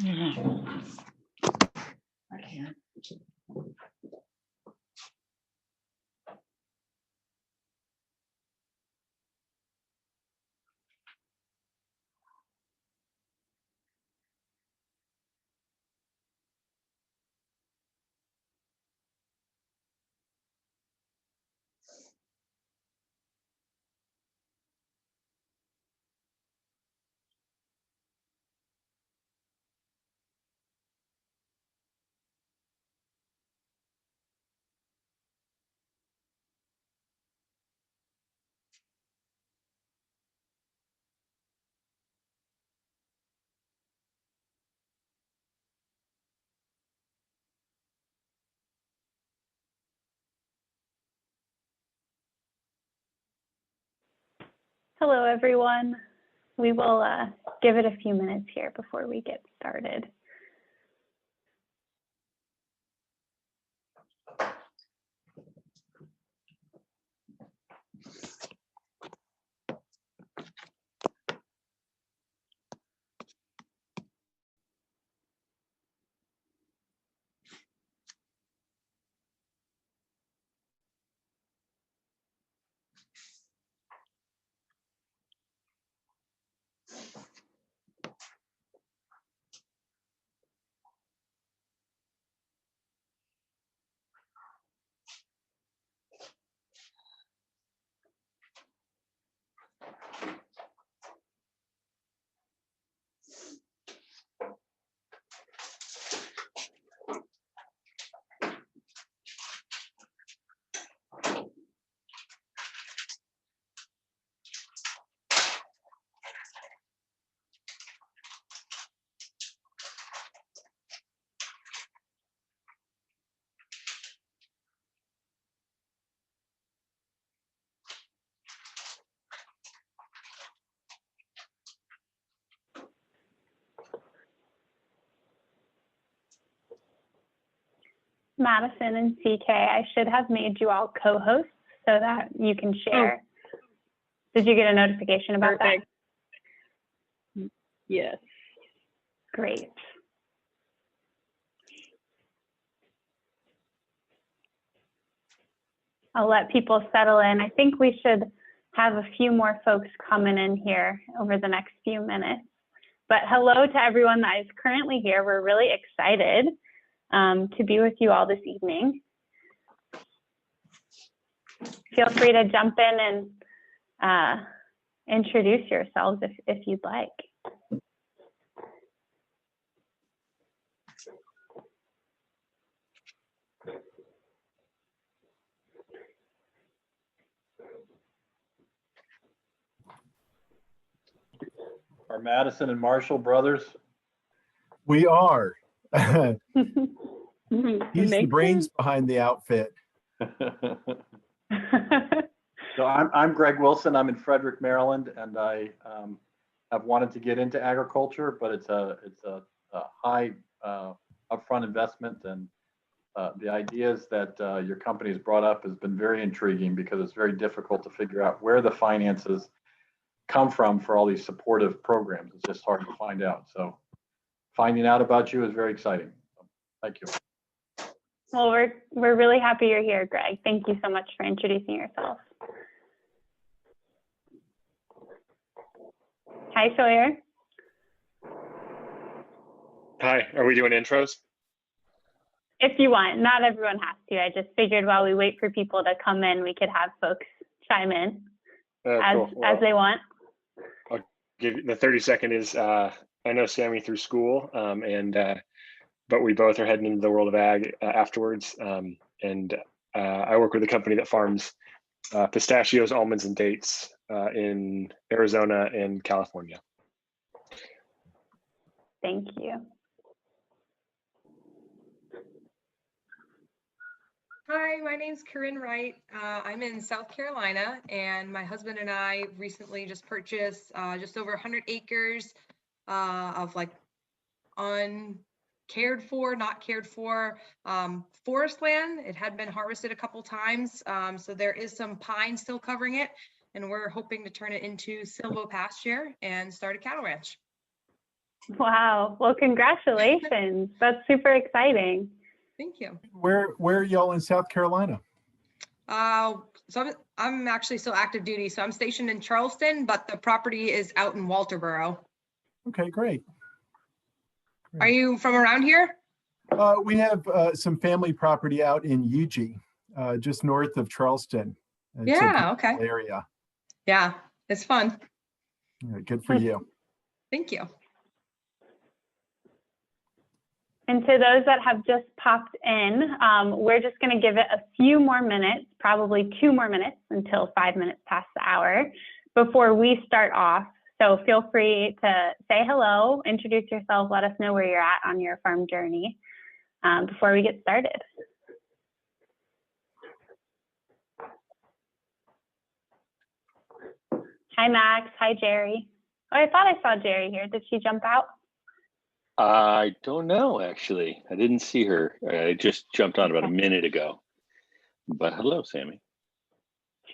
I can't. Hello, everyone. We will give it a few minutes here before we get started. Madison and CK, I should have made you all co-hosts so that you can share. Oh. Did you get a notification about Perfect. That? Yes. Great. I'll let people settle in. I think we should have a few more folks coming in here over the next few minutes. But hello to everyone that is currently here. We're really excited to be with you all this evening. Feel free to jump in and introduce yourselves if you'd like. Are Madison and Marshall brothers? We are. He's the brains behind the outfit. So I'm Greg Wilson. I'm in Frederick, Maryland, and I have wanted to get into agriculture, but it's a high upfront investment, and the ideas that your company has brought up has been very intriguing because it's very difficult to figure out where the finances come from for all these supportive programs. It's just hard to find out. So finding out about you is very exciting. Thank you. Well, we're really happy you're here, Greg. Thank you so much for introducing yourself. Hi, Sawyer. Hi, are we doing intros? If you want, not everyone has to. I just figured while we wait for people to come in, we could have folks chime in cool. as they want. I'll give you the 30-second is, I know Sammy through school, but we both are heading into the world of ag afterwards. I work with a company that farms pistachios, almonds, and dates in Arizona and California. Thank you. Hi, my name's Corinne Wright. I'm in South Carolina, and my husband and I recently just purchased just over 100 acres of like uncared for, not cared for forest land. It had been harvested a couple times, so there is some pine still covering it, and we're hoping to turn it into silvo pasture and start a cattle ranch. Wow. Well, congratulations. That's super exciting. Thank you. Where are y'all in South Carolina? So I'm actually still active duty. So I'm stationed in Charleston, but the property is out in Walterboro. Okay, great. Are you from around here? We have some family property out in Eugene, just north of Charleston. It's a Yeah, beautiful okay. area. Yeah, it's fun. Yeah, good for you. Thank you. And to those that have just popped in, we're just going to give it a few more minutes, probably 2 more minutes until 5 minutes past the hour before we start off. So feel free to say hello, introduce yourself, let us know where you're at on your farm journey before we get started. Hi, Max. Hi, Jerry. Oh, I thought I saw Jerry here. Did she jump out? I don't know, actually. I didn't see her. I just jumped on about a minute ago. But hello, Sammy.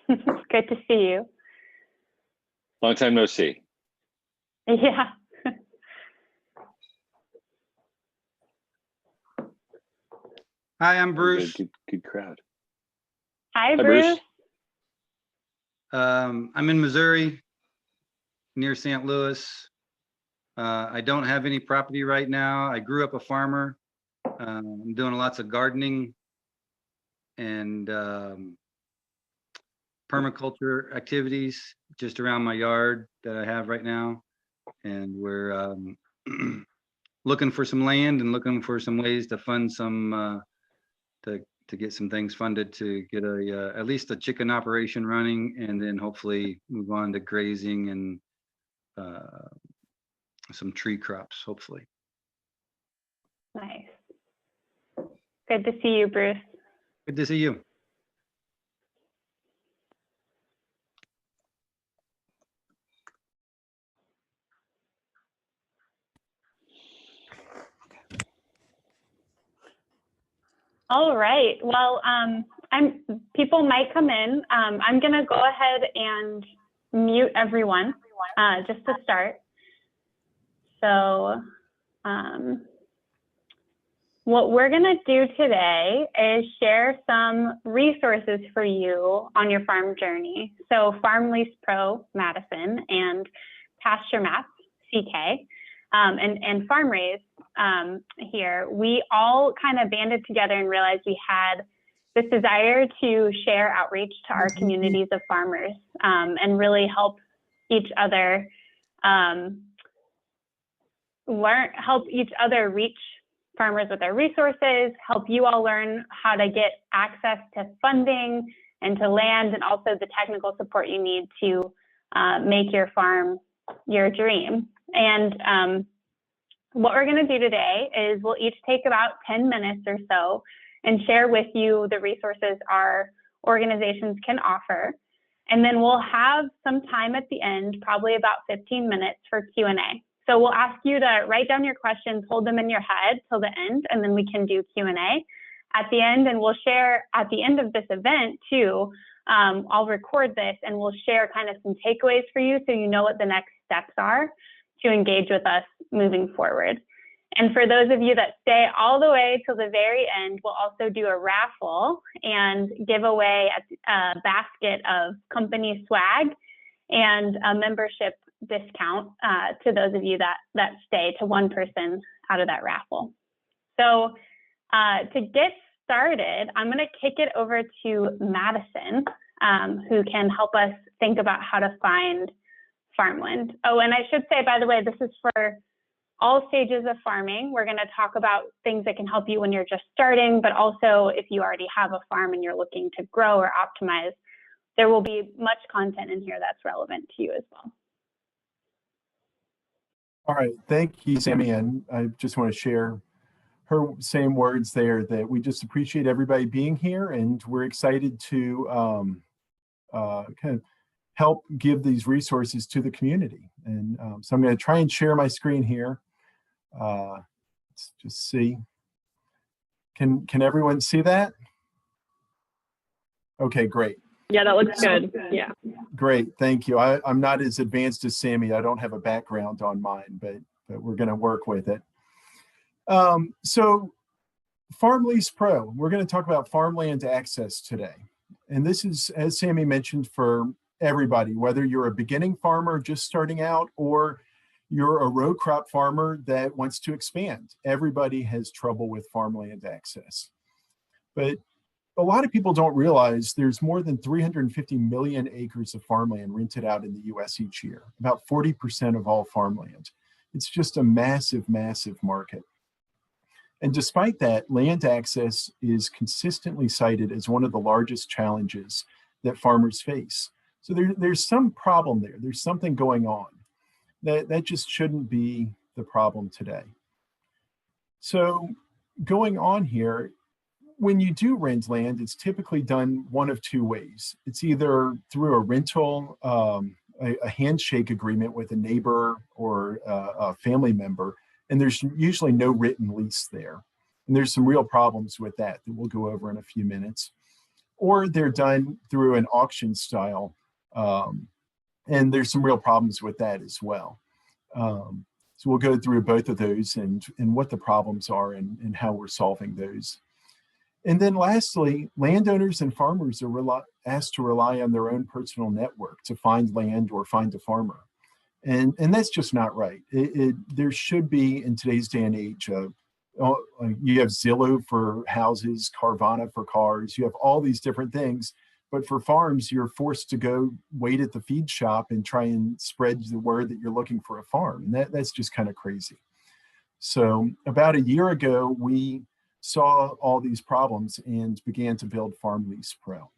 Good to see you. Long time no see. Yeah. Hi, I'm Bruce. Good crowd. Hi, Hi, Bruce. I'm in Missouri, near St. Louis. I don't have any property right now. I grew up a farmer. I'm doing lots of gardening and permaculture activities just around my yard that I have right now. And we're looking for some land and looking for some ways to fund some to get some things funded to get a at least a chicken operation running, and then hopefully move on to grazing and some tree crops, hopefully. Nice. Good to see you, Bruce. Good to see you. All right. Well, people might come in. I'm going to go ahead and mute everyone just to start. So what we're going to do today is share some resources for you on your farm journey. So FarmLeasePro, Madison, and PastureMap, CK, and FarmRaise here, we all kind of banded together and realized we had this desire to share outreach to our communities of farmers and really help each other help each other reach farmers with their resources, help you all learn how to get access to funding and to land, and also the technical support you need to make your farm your dream. And what we're going to do today is we'll each take about 10 minutes or so and share with you the resources our organizations can offer. And then we'll have some time at the end, probably about 15 minutes for Q&A. So we'll ask you to write down your questions, hold them in your head till the end, and then we can do Q&A at the end. And we'll share at the end of this event too. I'll record this and we'll share kind of some takeaways for you so you know what the next steps are to engage with us moving forward. And for those of you that stay all the way till the very end, we'll also do a raffle and give away a basket of company swag and a membership discount to those of you that stay, to one person out of that raffle. So to get started, I'm going to kick it over to Madison, who can help us think about how to find farmland. Oh, and I should say, by the way, this is for all stages of farming. We're going to talk about things that can help you when you're just starting, but also if you already have a farm and you're looking to grow or optimize, there will be much content in here that's relevant to you as well. All right, thank you, Sammy. And I just want to share her same words there, that we just appreciate everybody being here, and we're excited to kind of help give these resources to the community. And so I'm going to try and share my screen here. Let's just see. Can everyone see that? Okay, great. Yeah, that looks good. Yeah. Great, thank you. I'm not as advanced as Sammy. I don't have a background on mine, but but we're going to work with it. So FarmLeasePro, we're going to talk about farmland access today. And this is, as Sammy mentioned, for everybody, whether you're a beginning farmer just starting out or you're a row crop farmer that wants to expand. Everybody has trouble with farmland access. But a lot of people don't realize there's more than 350 million acres of farmland rented out in the US each year, about 40% of all farmland. It's just a massive, massive market. And despite that, land access is consistently cited as one of the largest challenges that farmers face. So there's some problem there. There's something going on. That just shouldn't be the problem today. So going on here, when you do rent land, it's typically done one of two ways. It's either through a rental, a handshake agreement with a neighbor or a family member, and there's usually no written lease there. And there's some real problems with that we'll go over in a few minutes. Or they're done through an auction style, and there's some real problems with that as well. So we'll go through both of those and what the problems are and how we're solving those. And then lastly, landowners and farmers are asked to rely on their own personal network to find land or find a farmer. And that's just not right. There should be, in today's day and age, you have Zillow for houses, Carvana for cars, you have all these different things. But for farms, you're forced to go wait at the feed shop and try and spread the word that you're looking for a farm. And that's just kind of crazy. So about a year ago, we saw all these problems and began to build FarmLeasePro.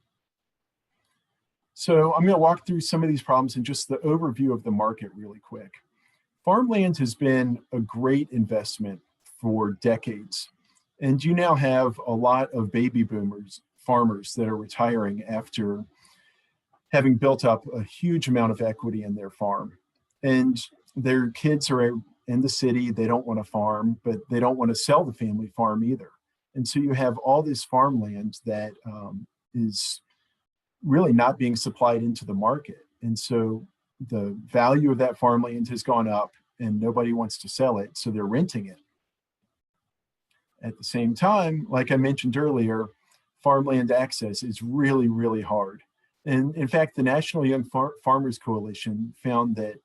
So I'm going to walk through some of these problems and just the overview of the market really quick. Farmland has been a great investment for decades. And you now have a lot of baby boomers, farmers that are retiring after having built up a huge amount of equity in their farm. And their kids are in the city, they don't want to farm, but they don't want to sell the family farm either. And so you have all this farmland that is really not being supplied into the market. And so the value of that farmland has gone up and nobody wants to sell it, so they're renting it. At the same time, like I mentioned earlier, farmland access is really, really hard. And in fact, the National Young Farmers Coalition found that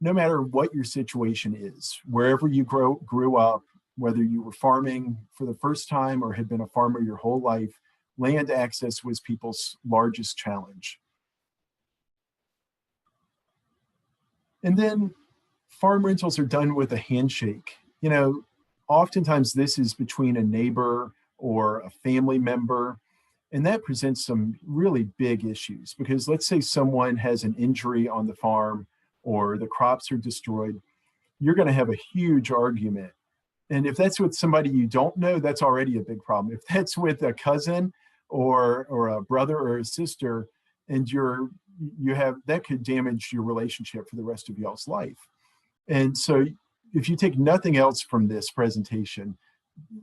no matter what your situation is, wherever you grew up, whether you were farming for the first time or had been a farmer your whole life, land access was people's largest challenge. And then farm rentals are done with a handshake. You know, oftentimes this is between a neighbor or a family member, and that presents some really big issues because let's say someone has an injury on the farm or the crops are destroyed, you're going to have a huge argument. And if that's with somebody you don't know, that's already a big problem. If that's with a cousin or a brother or a sister, and that could damage your relationship for the rest of y'all's life. And so if you take nothing else from this presentation,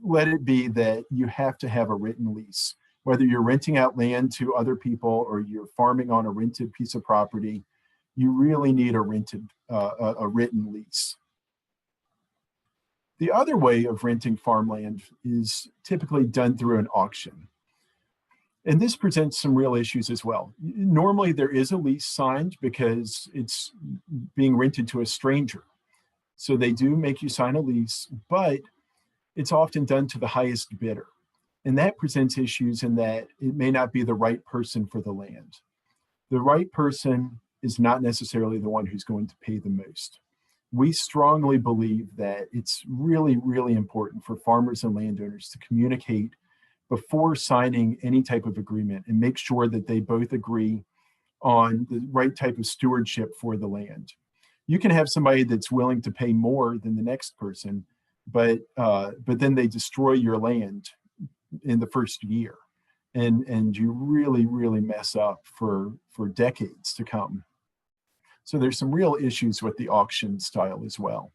let it be that you have to have a written lease. Whether you're renting out land to other people or you're farming on a rented piece of property, you really need a written lease. The other way of renting farmland is typically done through an auction. And this presents some real issues as well. Normally there is a lease signed because it's being rented to a stranger. So they do make you sign a lease, but it's often done to the highest bidder. And that presents issues in that it may not be the right person for the land. The right person is not necessarily the one who's going to pay the most. We strongly believe that it's really, really important for farmers and landowners to communicate before signing any type of agreement and make sure that they both agree on the right type of stewardship for the land. You can have somebody that's willing to pay more than the next person, but then they destroy your land in the first year, and you really, really mess up for decades to come. So there's some real issues with the auction style as well.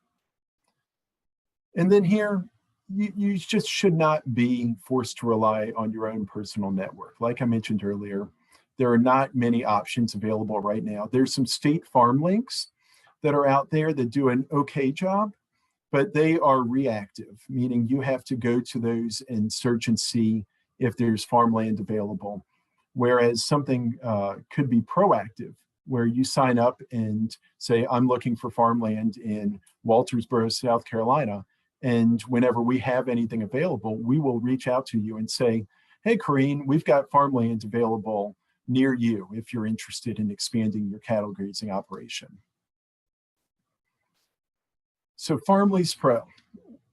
And then here, you just should not be forced to rely on your own personal network. Like I mentioned earlier, there are not many options available right now. There's some state farm links that are out there that do an okay job, but they are reactive, meaning you have to go to those and search and see if there's farmland available. Whereas something could be proactive, where you sign up and say, I'm looking for farmland in Waltersboro, South Carolina. And whenever we have anything available, we will reach out to you and say, hey, Corrine, we've got farmland available near you if you're interested in expanding your cattle grazing operation. So FarmLeasePro,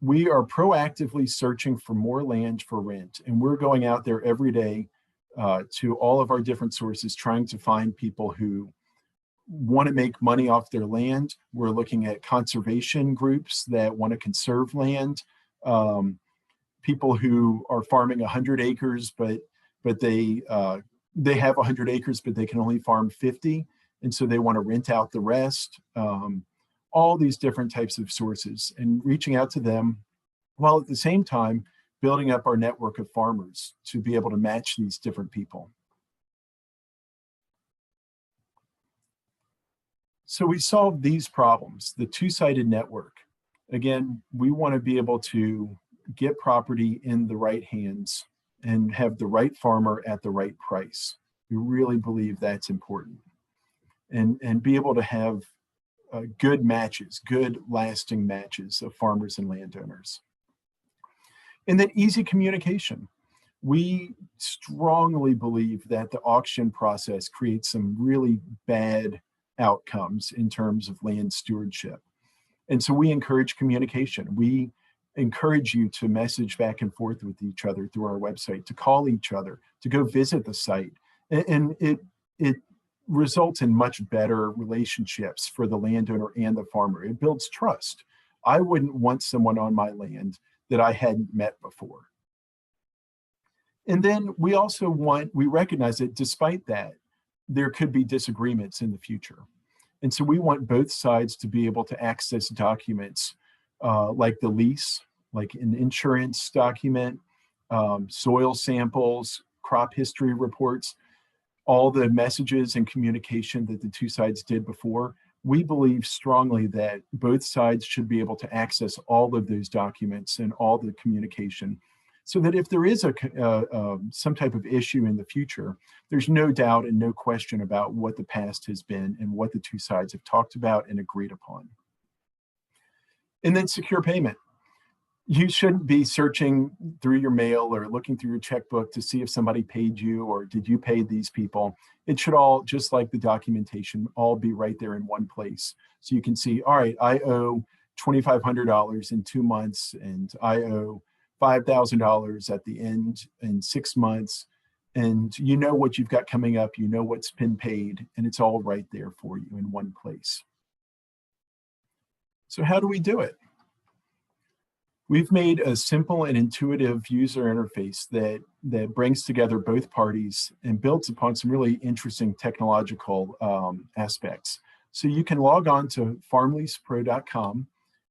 we are proactively searching for more land for rent, and we're going out there every day to all of our different sources, trying to find people who want to make money off their land. We're looking at conservation groups that want to conserve land, people who are farming 100 acres, but they have 100 acres, but they can only farm 50, and so they want to rent out the rest. All these different types of sources, and reaching out to them, while at the same time building up our network of farmers to be able to match these different people. So we solve these problems, the two-sided network. Again, we want to be able to get property in the right hands and have the right farmer at the right price. We really believe that's important. And be able to have good matches, good lasting matches of farmers and landowners. And then easy communication. We strongly believe that the auction process creates some really bad outcomes in terms of land stewardship. And so we encourage communication. We encourage you to message back and forth with each other through our website, to call each other, to go visit the site. And it results in much better relationships for the landowner and the farmer. It builds trust. I wouldn't want someone on my land that I hadn't met before. And then we recognize that despite that, there could be disagreements in the future. And so we want both sides to be able to access documents like the lease, like an insurance document, soil samples, crop history reports, all the messages and communication that the two sides did before. We believe strongly that both sides should be able to access all of those documents and all the communication, so that if there is some type of issue in the future, there's no doubt and no question about what the past has been and what the two sides have talked about and agreed upon. And then secure payment. You shouldn't be searching through your mail or looking through your checkbook to see if somebody paid you or did you pay these people. It should all, just like the documentation, all be right there in one place. So you can see, all right, I owe $2,500 in 2 months, and I owe $5,000 at the end in 6 months. And you know what you've got coming up, you know what's been paid, and it's all right there for you in one place. So how do we do it? We've made a simple and intuitive user interface that brings together both parties and builds upon some really interesting technological aspects. So you can log on to FarmLeasePro.com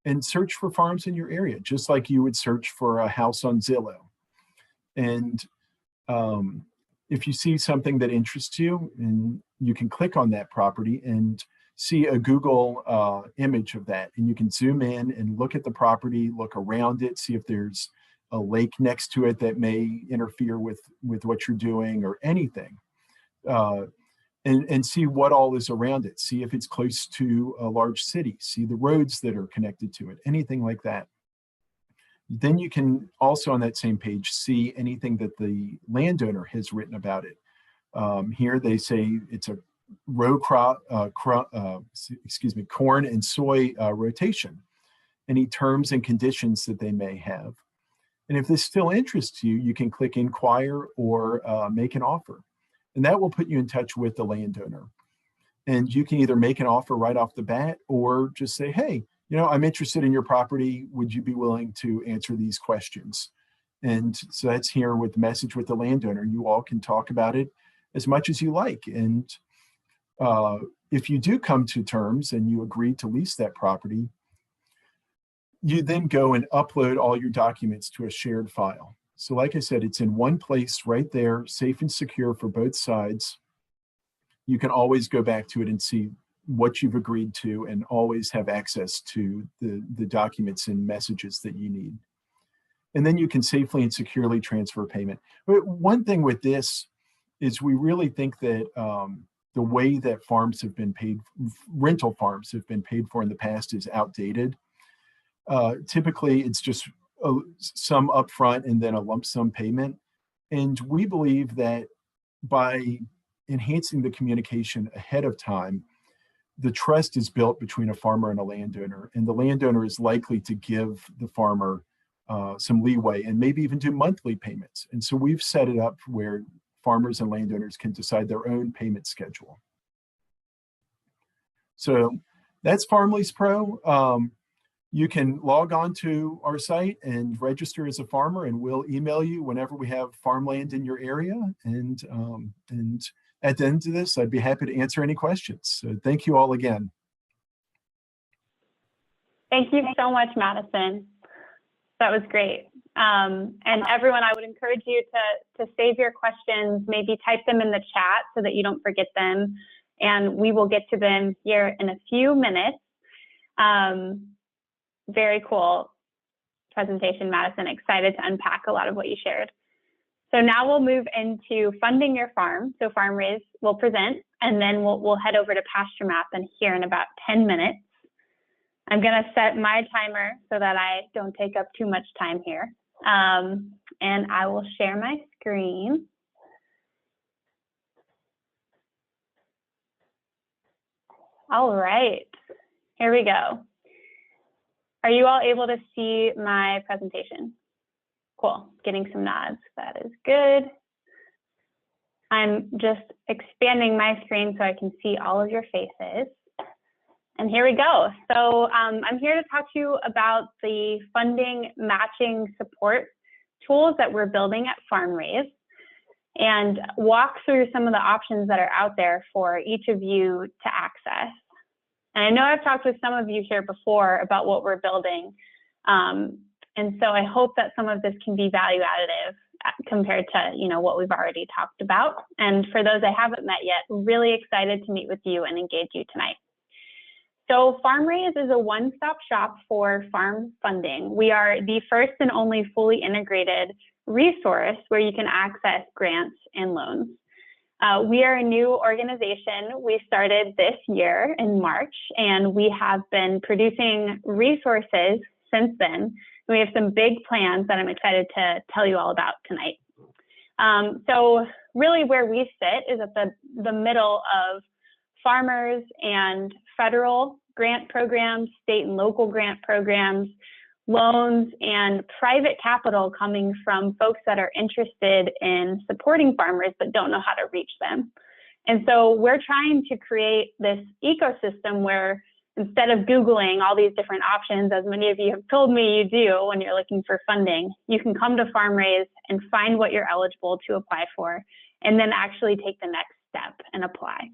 and search for farms in your area, just like you would search for a house on Zillow. And if you see something that interests you, and you can click on that property and see a Google image of that, and you can zoom in and look at the property, look around it, see if there's a lake next to it that may interfere with what you're doing or anything, and see what all is around it, see if it's close to a large city, see the roads that are connected to it, anything like that. Then you can also on that same page see anything that the landowner has written about it. Here they say it's a row crop, corn and soy rotation, any terms and conditions that they may have. And if this still interests you, you can click inquire or make an offer. And that will put you in touch with the landowner. And you can either make an offer right off the bat or just say, hey, I'm interested in your property. Would you be willing to answer these questions? And so that's here with the message with the landowner. You all can talk about it as much as you like. And if you do come to terms and you agree to lease that property, you then go and upload all your documents to a shared file. So like I said, it's in one place right there, safe and secure for both sides. You can always go back to it and see what you've agreed to and always have access to the documents and messages that you need. And then you can safely and securely transfer payment. But one thing with this is we really think that the way that farms have been paid, rental farms have been paid for in the past is outdated. Typically, it's just some upfront and then a lump sum payment. And we believe that by enhancing the communication ahead of time, the trust is built between a farmer and a landowner, and the landowner is likely to give the farmer some leeway and maybe even do monthly payments. And so we've set it up where farmers and landowners can decide their own payment schedule. So that's FarmLeasePro. You can log on to our site and register as a farmer, and we'll email you whenever we have farmland in your area. And at the end of this, I'd be happy to answer any questions. So thank you all again. Thank you so much, Madison. That was great. And everyone, I would encourage you to save your questions, maybe type them in the chat so that you don't forget them. And we will get to them here in a few minutes. Very cool presentation, Madison. Excited to unpack a lot of what you shared. So now we'll move into funding your farm. So FarmRaise will present, and then we'll head over to PastureMap and here in about 10 minutes. I'm gonna set my timer so that I don't take up too much time here. And I will share my screen. All right, here we go. Are you all able to see my presentation? Cool, getting some nods, that is good. I'm just expanding my screen so I can see all of your faces. And here we go. So I'm here to talk to you about the funding matching support tools that we're building at FarmRaise and walk through some of the options that are out there for each of you to access. And I know I've talked with some of you here before about what we're building. And so I hope that some of this can be value additive compared to what we've already talked about. And for those I haven't met yet, really excited to meet with you and engage you tonight. So FarmRaise is a one-stop shop for farm funding. We are the first and only fully integrated resource where you can access grants and loans. We are a new organization. We started this year in March, and we have been producing resources since then. We have some big plans that I'm excited to tell you all about tonight. So really where we sit is at the middle of farmers and federal grant programs, state and local grant programs, loans, and private capital coming from folks that are interested in supporting farmers but don't know how to reach them. And so we're trying to create this ecosystem where instead of Googling all these different options, as many of you have told me you do when you're looking for funding, you can come to FarmRaise and find what you're eligible to apply for, and then actually take the next step and apply.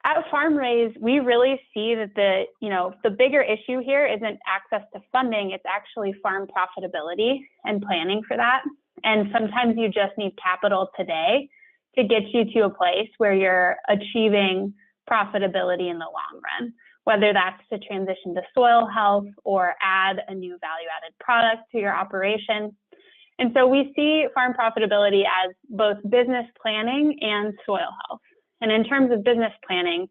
At FarmRaise, we really see that the bigger issue here isn't access to funding, it's actually farm profitability and planning for that. And sometimes you just need capital today to get you to a place where you're achieving profitability in the long run, whether that's to transition to soil health or add a new value-added product to your operation. And so we see farm profitability as both business planning and soil health. And in terms of business planning,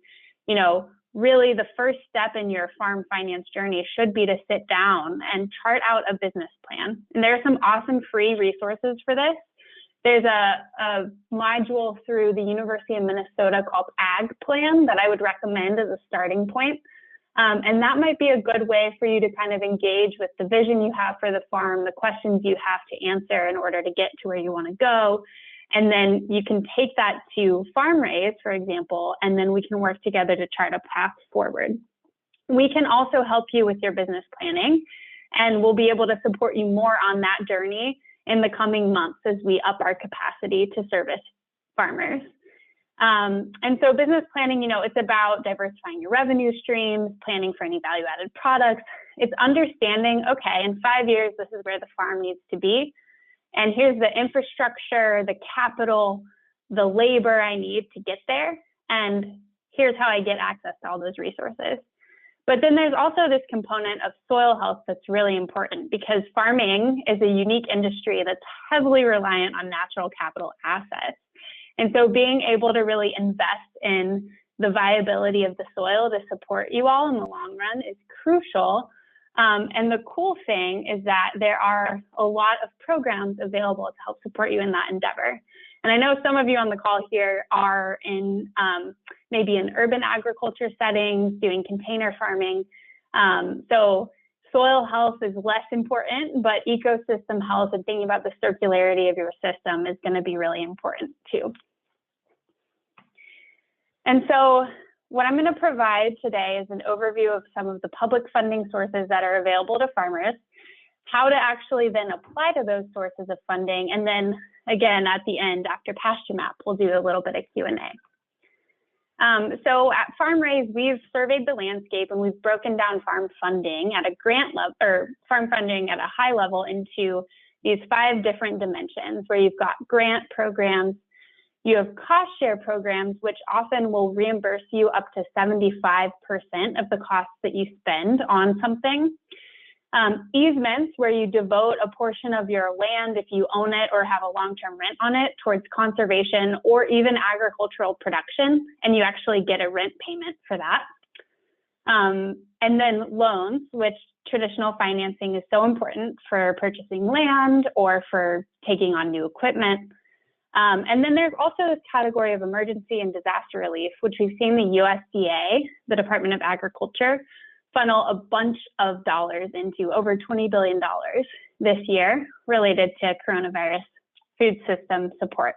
really the first step in your farm finance journey should be to sit down and chart out a business plan. And there are some awesome free resources for this. There's a module through the University of Minnesota called Ag Plan that I would recommend as a starting point. And that might be a good way for you to kind of engage with the vision you have for the farm, the questions you have to answer in order to get to where you want to go. And then you can take that to FarmRaise, for example, and then we can work together to chart a path forward. We can also help you with your business planning, and we'll be able to support you more on that journey in the coming months as we up our capacity to service farmers. And so business planning, it's about diversifying your revenue streams, planning for any value-added products. It's understanding, okay, in 5 years, this is where the farm needs to be. And here's the infrastructure, the capital, the labor I need to get there. and here's how I get access to all those resources. But then there's also this component of soil health that's really important, because farming is a unique industry that's heavily reliant on natural capital assets. And so being able to really invest in the viability of the soil to support you all in the long run is crucial. And the cool thing is that there are a lot of programs available to help support you in that endeavor. And I know some of you on the call here are in maybe in urban agriculture settings, doing container farming. So soil health is less important, but ecosystem health and thinking about the circularity of your system is going to be really important too. And so what I'm going to provide today is an overview of some of the public funding sources that are available to farmers, how to actually then apply to those sources of funding, and then again, at the end, after PastureMap, we'll do a little bit of Q&A. So at FarmRaise, we've surveyed the landscape and we've broken down farm funding at a grant level, or farm funding at a high level, into these 5 different dimensions, where you've got grant programs, you have cost share programs, which often will reimburse you up to 75% of the costs that you spend on something. Easements, where you devote a portion of your land, if you own it or have a long-term rent on it, towards conservation or even agricultural production, and you actually get a rent payment for that. And then loans, which traditional financing is so important for purchasing land or for taking on new equipment. And then there's also this category of emergency and disaster relief, which we've seen the USDA, the Department of Agriculture, funnel a bunch of dollars into, over $20 billion this year, related to coronavirus food system support.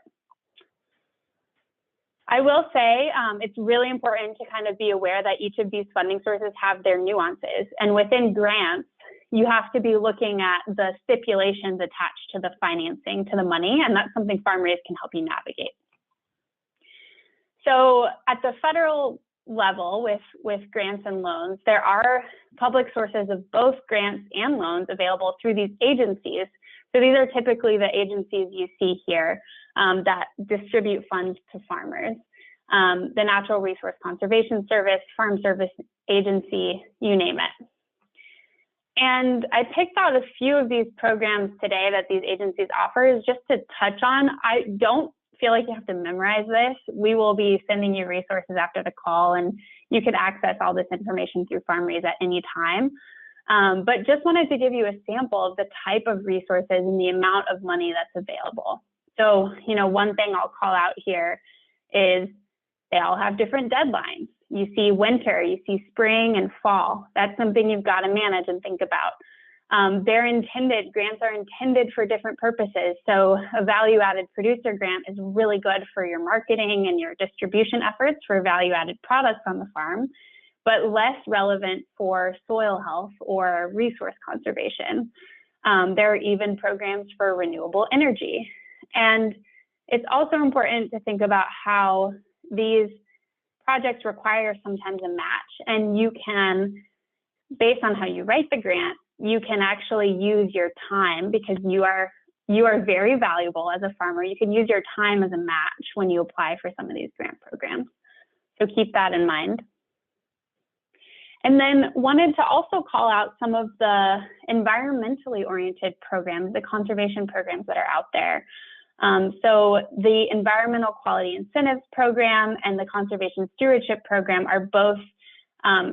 I will say it's really important to kind of be aware that each of these funding sources have their nuances. And within grants, you have to be looking at the stipulations attached to the financing, to the money, and that's something FarmRaise can help you navigate. So at the federal level with grants and loans, there are public sources of both grants and loans available through these agencies. So these are typically the agencies you see here that distribute funds to farmers. The Natural Resource Conservation Service, Farm Service Agency, you name it. And I picked out a few of these programs today that these agencies offer just to touch on. I don't feel like you have to memorize this. We will be sending you resources after the call, and you can access all this information through FarmRaise at any time. But just wanted to give you a sample of the type of resources and the amount of money that's available. So, one thing I'll call out here is they all have different deadlines. You see winter, you see spring and fall. That's something you've got to manage and think about. Grants are intended for different purposes. So a value-added producer grant is really good for your marketing and your distribution efforts for value-added products on the farm, but less relevant for soil health or resource conservation. There are even programs for renewable energy. And it's also important to think about how these projects require sometimes a match, and you can, based on how you write the grant, you can actually use your time, because you are very valuable as a farmer. You can use your time as a match when you apply for some of these grant programs. So keep that in mind. And then wanted to also call out some of the environmentally oriented programs, the conservation programs that are out there. So the Environmental Quality Incentives Program and the Conservation Stewardship Program are both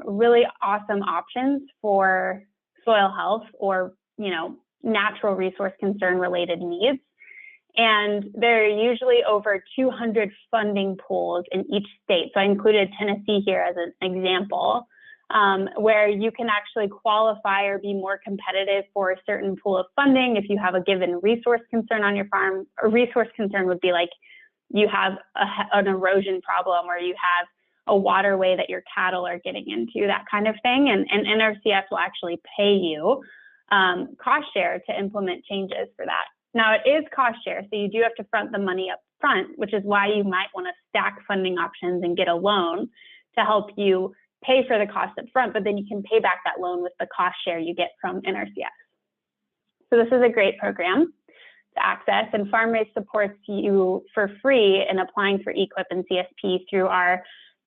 really awesome options for soil health or, natural resource concern related needs. And there are usually over 200 funding pools in each state. So I included Tennessee here as an example, where you can actually qualify or be more competitive for a certain pool of funding if you have a given resource concern on your farm. A resource concern would be like you have an erosion problem, or you have a waterway that your cattle are getting into, that kind of thing. And NRCS will actually pay you cost share to implement changes for that. Now, it is cost share, so you do have to front the money up front, which is why you might want to stack funding options and get a loan to help you pay for the cost up front, but then you can pay back that loan with the cost share you get from NRCS. So this is a great program. to access, and FarmRaise supports you for free in applying for EQIP and CSP through our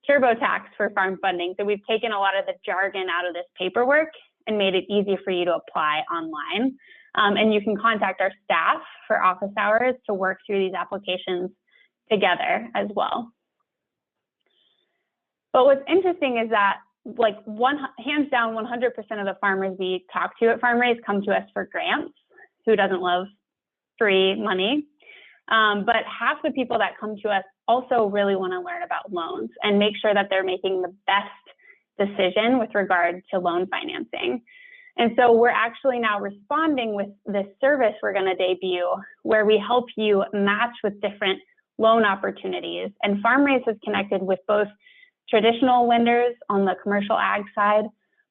TurboTax for farm funding. So we've taken a lot of the jargon out of this paperwork and made it easy for you to apply online. And you can contact our staff for office hours to work through these applications together as well. But what's interesting is that hands down 100% of the farmers we talk to at FarmRaise come to us for grants. Who doesn't love free money? But half the people that come to us also really want to learn about loans and make sure that they're making the best decision with regard to loan financing. And so we're actually now responding with this service we're going to debut where we help you match with different loan opportunities. And FarmRaise is connected with both traditional lenders on the commercial ag side,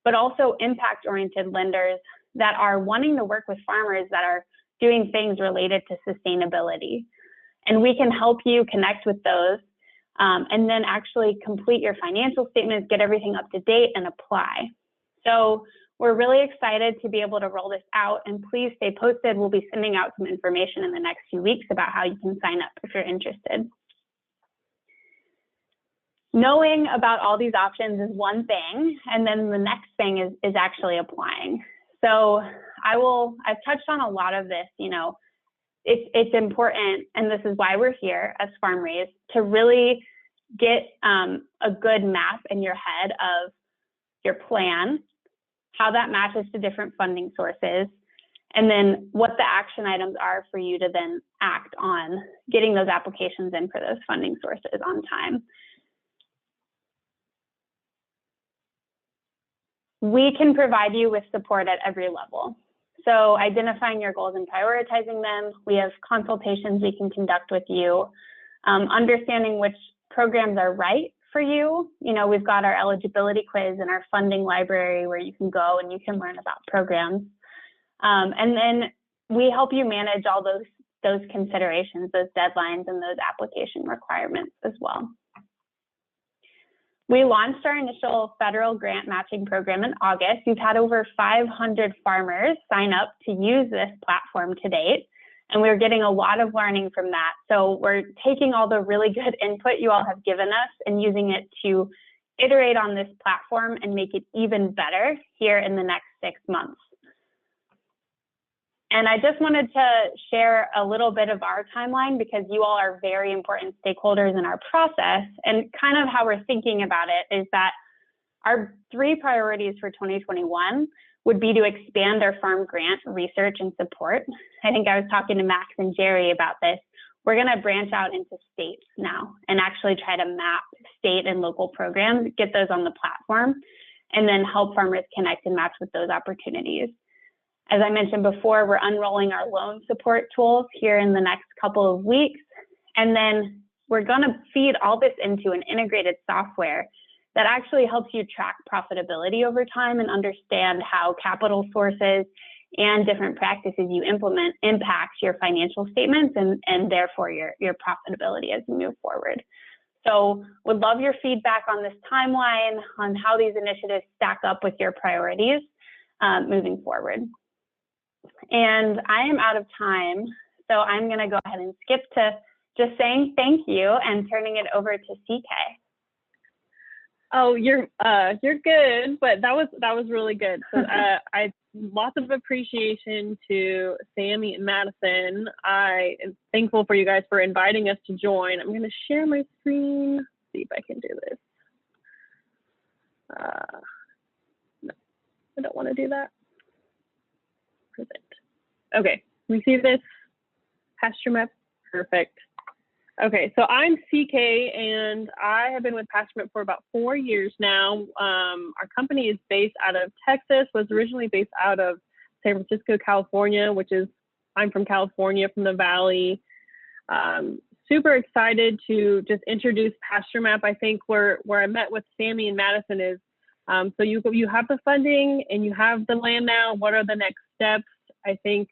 but also impact-oriented lenders that are wanting to work with farmers that are doing things related to sustainability. And we can help you connect with those and then actually complete your financial statements, get everything up to date, and apply. So we're really excited to be able to roll this out, and please stay posted. We'll be sending out some information in the next few weeks about how you can sign up if you're interested. Knowing about all these options is one thing, and then the next thing is actually applying. So I've touched on a lot of this, it's important, and this is why we're here as FarmRaise, to really get a good map in your head of your plan, how that matches to different funding sources, and then what the action items are for you to then act on getting those applications in for those funding sources on time. We can provide you with support at every level. So identifying your goals and prioritizing them, we have consultations we can conduct with you, understanding which programs are right for you. We've got our eligibility quiz and our funding library where you can go and you can learn about programs. And then we help you manage all those considerations, those deadlines, and those application requirements as well. We launched our initial federal grant matching program in August. We've had over 500 farmers sign up to use this platform to date, and we're getting a lot of learning from that. So we're taking all the really good input you all have given us and using it to iterate on this platform and make it even better here in the next 6 months. And I just wanted to share a little bit of our timeline because you all are very important stakeholders in our process, and kind of how we're thinking about it is that our 3 priorities for 2021 would be to expand our farm grant research and support. I think I was talking to Max and Jerry about this. We're going to branch out into states now and actually try to map state and local programs, get those on the platform, and then help farmers connect and match with those opportunities. As I mentioned before, we're unrolling our loan support tools here in the next couple of weeks. And then we're going to feed all this into an integrated software that actually helps you track profitability over time and understand how capital sources and different practices you implement impacts your financial statements and therefore your profitability as you move forward. So would love your feedback on this timeline, on how these initiatives stack up with your priorities moving forward. And I am out of time, so I'm going to go ahead and skip to just saying thank you and turning it over to CK. Oh, you're good, but that was really good. So I lots of appreciation to Sammy and Madison. I am thankful for you guys for inviting us to join. I'm going to share my screen. See if I can do this. No, I don't want to do that. Present. Okay, we see this PastureMap. Perfect. Okay, so I'm CK and I have been with PastureMap for about 4 years now. Our company is based out of Texas, was originally based out of San Francisco, California, I'm from California, from the Valley. Super excited to just introduce PastureMap. I think where I met with Sammy and Madison is, so you have the funding and you have the land now. What are the next steps? I think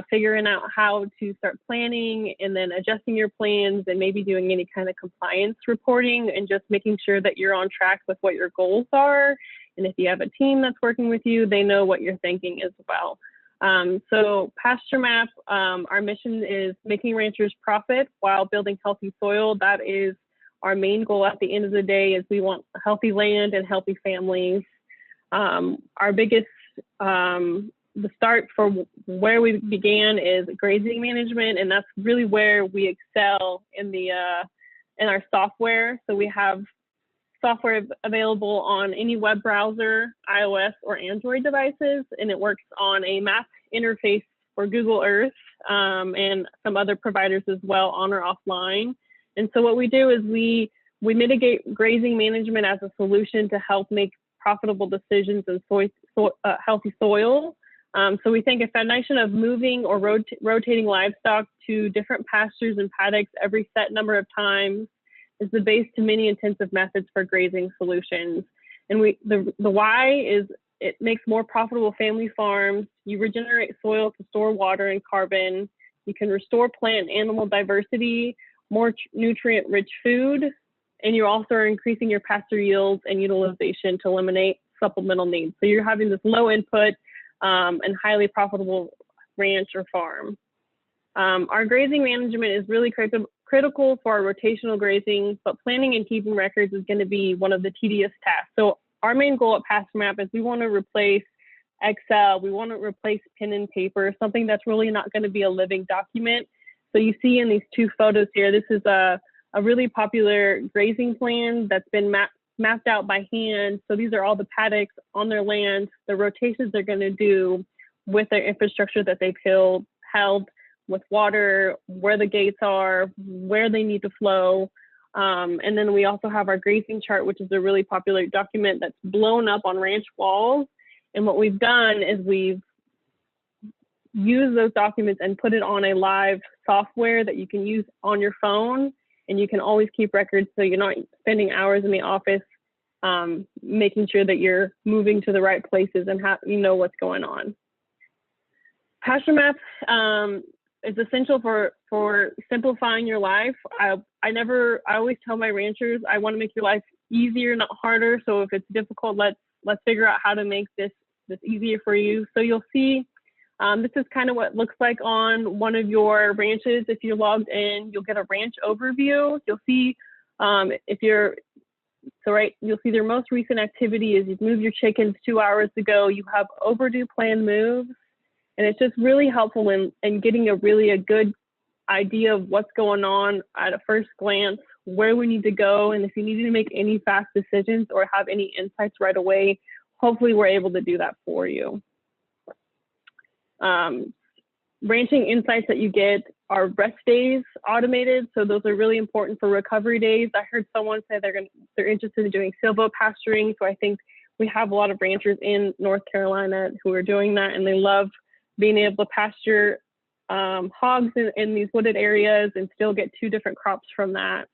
figuring out how to start planning and then adjusting your plans and maybe doing any kind of compliance reporting and just making sure that you're on track with what your goals are. And if you have a team that's working with you, they know what you're thinking as well. So PastureMap, our mission is making ranchers profit while building healthy soil. That is our main goal at the end of the day, is we want healthy land and healthy families. Our biggest, the start for where we began is grazing management, and that's really where we excel in our software. So we have software available on any web browser, iOS or Android devices, and it works on a map interface for Google Earth and some other providers as well, on or offline. And so what we do is we mitigate grazing management as a solution to help make profitable decisions in healthy soil. So we think a foundation of moving or rotating livestock to different pastures and paddocks every set number of times is the base to many intensive methods for grazing solutions. And the why is it makes more profitable family farms. You regenerate soil to store water and carbon. You can restore plant and animal diversity, more nutrient-rich food, and you also are increasing your pasture yields and utilization to eliminate supplemental needs. So you're having this low input and highly profitable ranch or farm. Our grazing management is really critical for our rotational grazing, but planning and keeping records is going to be one of the tedious tasks. So our main goal at PastureMap is we want to replace Excel, we want to replace pen and paper, something that's really not going to be a living document. So you see in these two photos here, this is a really popular grazing plan that's been mapped out by hand. So these are all the paddocks on their land, the rotations they're going to do with their infrastructure that they've held with water, where the gates are, where they need to flow. And then we also have our grazing chart, which is a really popular document that's blown up on ranch walls. And what we've done is we've used those documents and put it on a live software that you can use on your phone, and you can always keep records, so you're not spending hours in the office making sure that you're moving to the right places and you know what's going on. PastureMap is essential for simplifying your life. I always tell my ranchers, I want to make your life easier, not harder. So if it's difficult, let's figure out how to make this easier for you. So you'll see, this is kind of what it looks like on one of your ranches. If you're logged in, you'll get a ranch overview. You'll see you'll see their most recent activity is you've moved your chickens 2 hours ago. You have overdue planned moves. And it's just really helpful in getting a good idea of what's going on at a first glance, where we need to go, and if you need to make any fast decisions or have any insights right away, hopefully we're able to do that for you. Ranching insights that you get are rest days automated, so those are really important for recovery days. I heard someone say they're interested in doing silvo pasturing, so I think we have a lot of ranchers in North Carolina who are doing that, and they love being able to pasture hogs in these wooded areas and still get 2 different crops from that.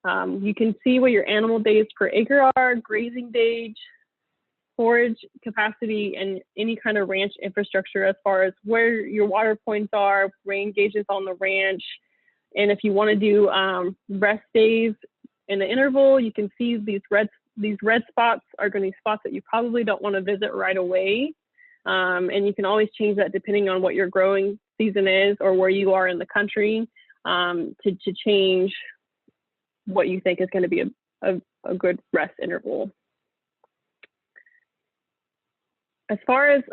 You can see what your animal days per acre are, grazing days, forage capacity, and any kind of ranch infrastructure as far as where your water points are, rain gauges on the ranch. And if you want to do rest days in the interval, you can see these red spots are going to be spots that you probably don't want to visit right away. And you can always change that depending on what your growing season is or where you are in the country to change what you think is going to be a good rest interval. As far as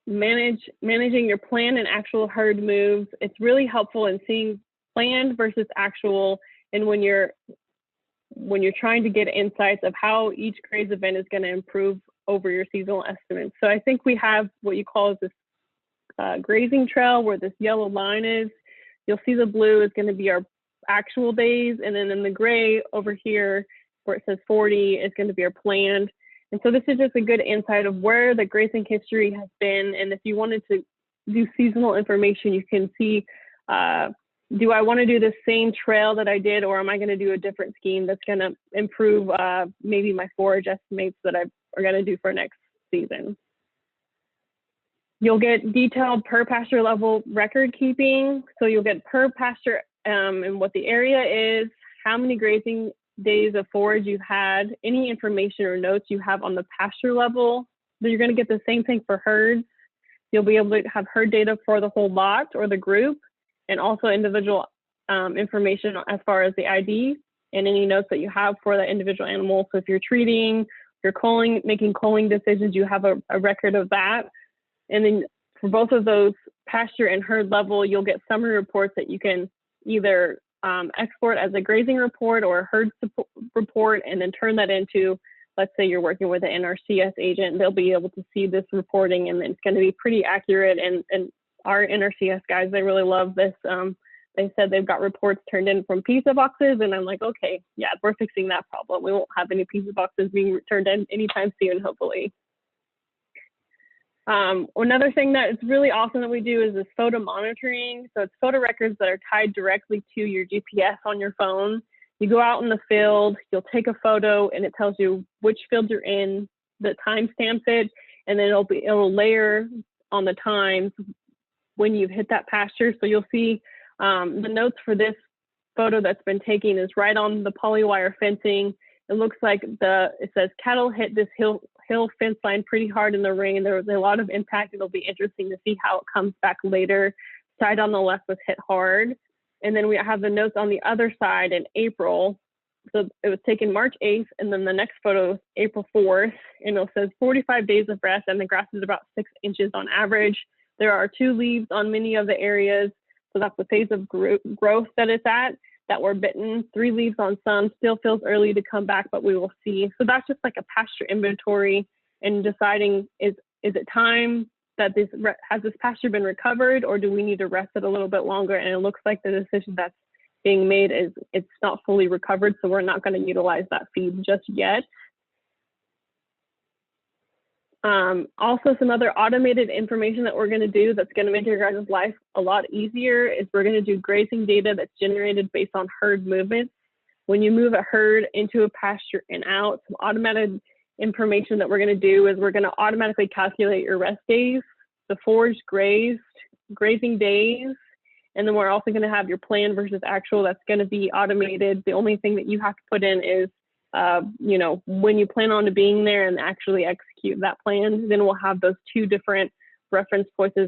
managing your plan and actual herd moves, it's really helpful in seeing planned versus actual, and when you're trying to get insights of how each graze event is going to improve over your seasonal estimates. So I think we have what you call this grazing trail where this yellow line is. You'll see the blue is going to be our actual days, and then in the gray over here where it says 40 is going to be our planned. And so this is just a good insight of where the grazing history has been. And if you wanted to do seasonal information, you can see, do I want to do the same trail that I did, or am I going to do a different scheme that's going to improve maybe my forage estimates that I'm going to do for next season? You'll get detailed per pasture level record keeping. So you'll get per pasture and what the area is, how many grazing days of forage you've had, any information or notes you have on the pasture level. So you're going to get the same thing for herds. you'll be able to have herd data for the whole lot or the group, and also individual information as far as the ID and any notes that you have for that individual animal. So if you're treating, if you're culling, making culling decisions, you have a record of that. And then for both of those, pasture and herd level, you'll get summary reports that you can either export as a grazing report or a herd report, and then turn that into, let's say you're working with an NRCS agent, they'll be able to see this reporting, and it's going to be pretty accurate. And our NRCS guys, they really love this. They said they've got reports turned in from pizza boxes, and I'm like, okay, yeah, we're fixing that problem. We won't have any pizza boxes being turned in anytime soon, hopefully. Another thing that is really awesome that we do is this photo monitoring. So it's photo records that are tied directly to your GPS on your phone. You go out in the field, you'll take a photo, and it tells you which field you're in, the time stamps it, and then it'll layer on the times when you've hit that pasture. So you'll see the notes for this photo that's been taken is right on the polywire fencing. It looks like it says cattle hit this hill fence line pretty hard in the rain. There was a lot of impact. It'll be interesting to see how it comes back later. Side on the left was hit hard. And then we have the notes on the other side in April. So it was taken March 8th, and then the next photo is April 4th, and it says 45 days of rest, and the grass is about 6 inches on average. There are 2 leaves on many of the areas. So that's the phase of growth that it's at, that were bitten. 3 leaves on some, still feels early to come back, but we will see. So that's just like a pasture inventory and deciding, is it time that has this pasture been recovered, or do we need to rest it a little bit longer? And it looks like the decision that's being made is it's not fully recovered, so we're not going to utilize that feed just yet. Also, some other automated information that we're going to do that's going to make your guys' life a lot easier is we're going to do grazing data that's generated based on herd movements. When you move a herd into a pasture and out, some automated information that we're going to do is we're going to automatically calculate your rest days, the foraged grazing days, and then we're also going to have your plan versus actual. That's going to be automated. The only thing that you have to put in is you know, when you plan on being there and actually execute that plan. Then we'll have those 2 different reference points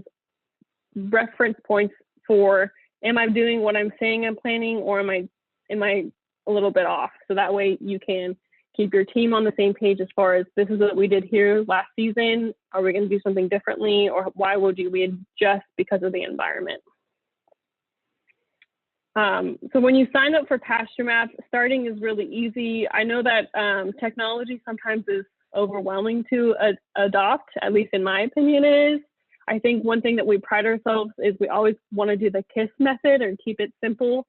for, am I doing what I'm saying I'm planning, or am I a little bit off? So that way you can keep your team on the same page as far as, this is what we did here last season. Are we going to do something differently, or why would we adjust because of the environment? So when you sign up for PastureMap, starting is really easy. I know that technology sometimes is overwhelming to adopt, at least in my opinion it is. I think one thing that we pride ourselves is we always want to do the KISS method and keep it simple.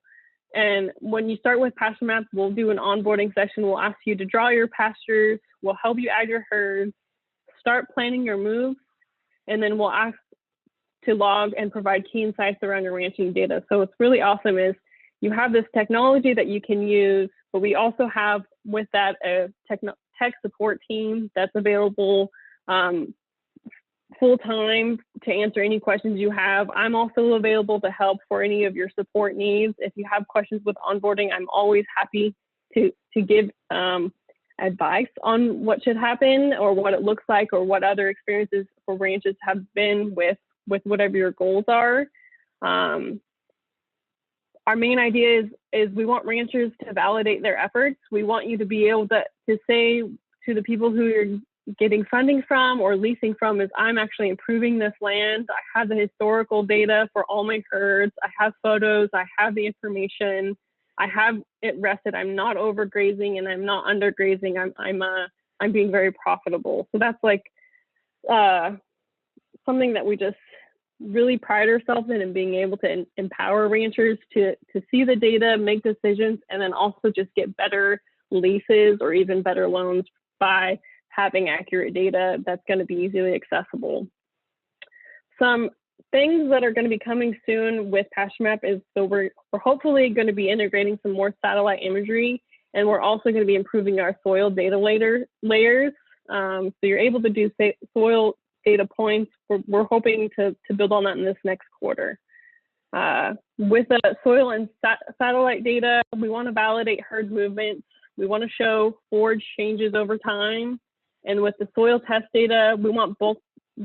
And when you start with PastureMap, we'll do an onboarding session. We'll ask you to draw your pastures. We'll help you add your herds, start planning your moves, and then we'll ask to log and provide key insights around your ranching data. So what's really awesome is you have this technology that you can use, but we also have with that a tech support team that's available full-time to answer any questions you have. I'm also available to help for any of your support needs. If you have questions with onboarding, I'm always happy to give advice on what should happen or what it looks like or what other experiences for ranches have been with whatever your goals are. Our main idea is we want ranchers to validate their efforts. We want you to be able to say to the people who you're getting funding from or leasing from is, I'm actually improving this land. I have the historical data for all my herds. I have photos. I have the information. I have it rested. I'm not overgrazing and I'm not undergrazing. I'm being very profitable. So that's like something that we just really pride ourselves in, and being able to empower ranchers to see the data, make decisions, and then also just get better leases or even better loans by having accurate data that's going to be easily accessible. Some things that are going to be coming soon with PastureMap is, so we're hopefully going to be integrating some more satellite imagery, and we're also going to be improving our soil data layers. So you're able to do soil data points. We're hoping to build on that in this next quarter. With the soil and satellite data, we want to validate herd movements. We want to show forage changes over time. And with the soil test data, we want both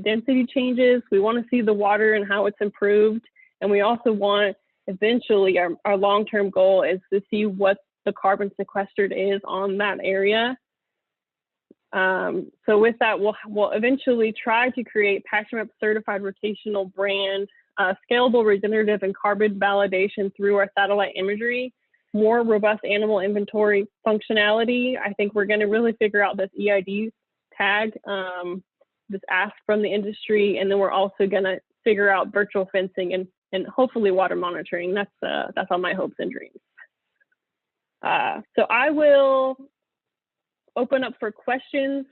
density changes. We want to see the water and how it's improved. And we also want, eventually, our long-term goal is to see what the carbon sequestered is on that area. So with that, we'll eventually try to create PastureMap certified rotational brand, scalable regenerative and carbon validation through our satellite imagery, more robust animal inventory functionality. I think we're going to really figure out this EID tag, this ask from the industry, and then we're also going to figure out virtual fencing and hopefully water monitoring. That's on my hopes and dreams. So I will open up for questions,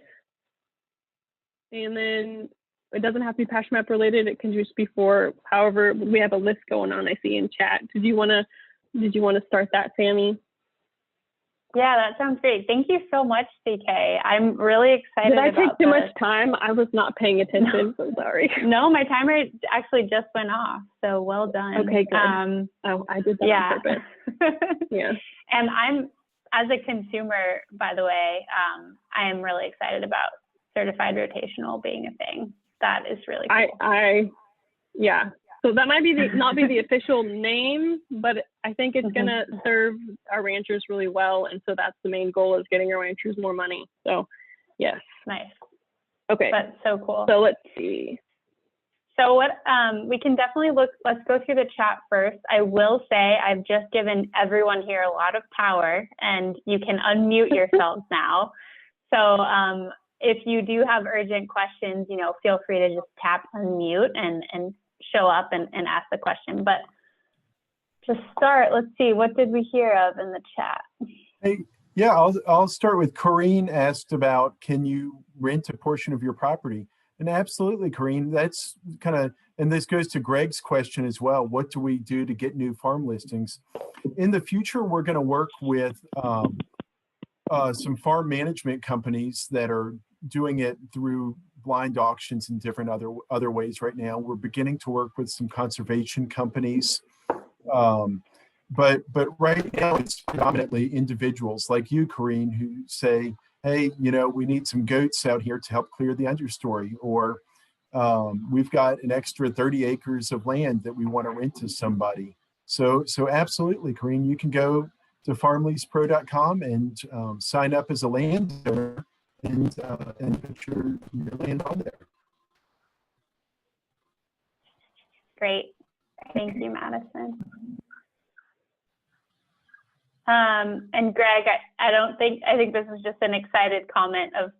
and then it doesn't have to be PastureMap related. It can just be for however. We have a list going on, I see in chat. Did you want to start that, Sammy? Yeah, that sounds great. Thank you so much, CK. I'm really excited. Did I about take too much time? I was not paying attention, so sorry. No, my timer actually just went off, so well done. Okay, good. Oh, I did that on purpose. Yeah. And I'm, as a consumer, by the way, I am really excited about certified rotational being a thing. That is really cool. Yeah. So that might be not be the official name, but I think it's gonna serve our ranchers really well, and so that's the main goal, is getting our ranchers more money. So, yes. Nice. Okay. That's so cool. So let's see. So what we can definitely let's go through the chat first. I will say I've just given everyone here a lot of power, and you can unmute yourselves now. So if you do have urgent questions, feel free to just tap unmute and show up and ask the question. But to start, let's see, what did we hear of in the chat? Hey, yeah, I'll start with Corrine asked about, can you rent a portion of your property? And absolutely, Corrine, that's kind of, and this goes to Greg's question as well. What do we do to get new farm listings? In the future, we're going to work with some farm management companies that are doing it through blind auctions and different other ways right now. We're beginning to work with some conservation companies. But right now it's predominantly individuals like you, Corrine, who say, hey, we need some goats out here to help clear the understory, or we've got an extra 30 acres of land that we want to rent to somebody. So absolutely, Corrine, you can go to FarmLeasePro.com and sign up as a landowner and put your land on there. Great. Thank you, Madison. And Greg, I think this is just an excited comment of